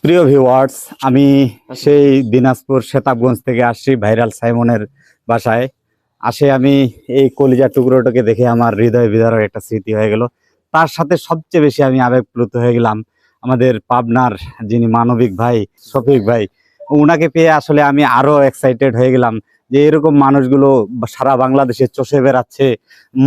প্রিয় ভিউয়ার্স, আমি সেই দিনাজপুর সেতাবগঞ্জ থেকে আসছি ভাইরাল সাইমনের বাসায়। আমি এই কলিজা টুকরোটাকে দেখে আমার হৃদয় বিদারক একটা স্মৃতি হয়ে গেল। তার সাথে সবচেয়ে বেশি আমি আবেগপ্লুত হয়ে গেলাম আমাদের পাবনার যিনি মানবিক ভাই শফিক ভাই, ওনাকে পেয়ে আসলে আমি আরো এক্সাইটেড হয়ে গেলাম যে এরকম মানুষগুলো সারা বাংলাদেশে চষে বেড়াচ্ছে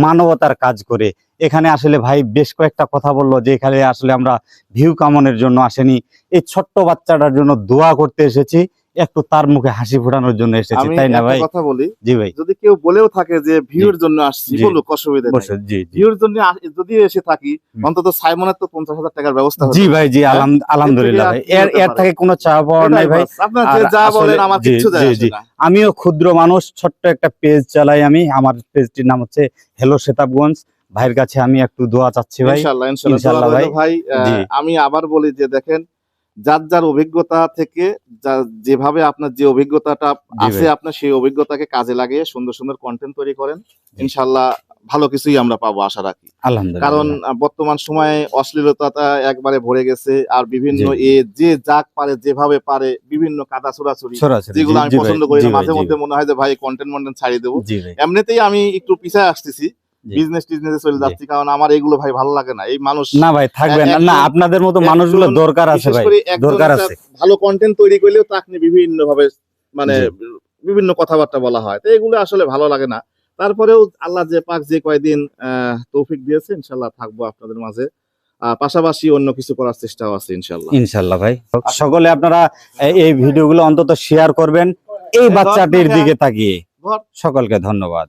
মানবতার কাজ করে। এখানে আসলে ভাই বেশ কয়েকটা কথা বললো যে এখানে আসলে আমরা ভিউ কামানোর জন্য আসেনি, এই ছোট্ট বাচ্চাটার জন্য দোয়া করতে এসেছি, একটু তার মুখে হাসি ফোটানোর জন্য এসেছি, তাই না ভাই? কথা বলি, জি ভাই। যদি কেউ বলেও থাকে যে ভিউর জন্য আসছি, বলুক, অসুবিধা নেই। জি ভিউর জন্য যদি এসে থাকি, অন্তত সাইমনের তো 50,000 টাকার ব্যবস্থা হবে। জি ভাই, জি আলহামদুলিল্লাহ ভাই, এর থেকে কোনো চাওয়া পাওয়া নাই ভাই। আপনারা যে যা বলেন আমার কিচ্ছু যায় আসে না। আমিও ক্ষুদ্র মানুষ, ছোট্ট একটা পেজ চালাই আমি, আমার পেজটির নাম হচ্ছে হ্যালো সেতাবগঞ্জ। ভাইয়ের কাছে আমি একটু দোয়া চাচ্ছি ভাই। ইনশাআল্লাহ ভাই। আমি আবার বলি যে দেখেন, যার যার অভিজ্ঞতা থেকে যেভাবে আপনার যে অভিজ্ঞতাটা আছে, আপনার সেই অভিজ্ঞতাকে কাজে লাগিয়ে সুন্দর সুন্দর কন্টেন্ট তৈরি করেন, ইনশাআল্লাহ ভালো কিছুই আমরা পাবো আশা রাখি। কারণ বর্তমান সময়ে অশ্লীলতাটা একবারে ভরে গেছে, আর বিভিন্ন যে যাক পারে যেভাবে পারে বিভিন্ন কাদা ছোড়াছুড়ি, যেগুলো আমি পছন্দ করি না। মাঝে মধ্যে মনে হয় যে ভাই কন্টেন্ট ছাড়িয়ে দেবো। এমনিতেই আমি একটু পিছায় আসতেছি, বিজনেসে চলে যাচ্ছি, কারণ আমার এগুলো ভাই ভালো লাগে না। এই মানুষ না ভাই থাকবেন না, আপনাদের মতো মানুষগুলো দরকার আছে ভাই, দরকার আছে। ভালো কন্টেন্ট তৈরি করলেও তাকে বিভিন্ন ভাবে মানে বিভিন্ন কথাবার্তা বলা হয়, তো এগুলো আসলে ভালো লাগে না। তারপরেও আল্লাহ যে পাক যে কয়দিন তৌফিক দিয়েছে, ইনশাআল্লাহ থাকবো আপনাদের মাঝে, পাশাপাশি অন্য কিছু করার চেষ্টাও আছে ইনশাআল্লাহ ভাই। সকলে আপনারা এই ভিডিওগুলো অন্তত শেয়ার করবেন এই বাচ্চাটির দিকে তাকিয়ে। সকলকে ধন্যবাদ।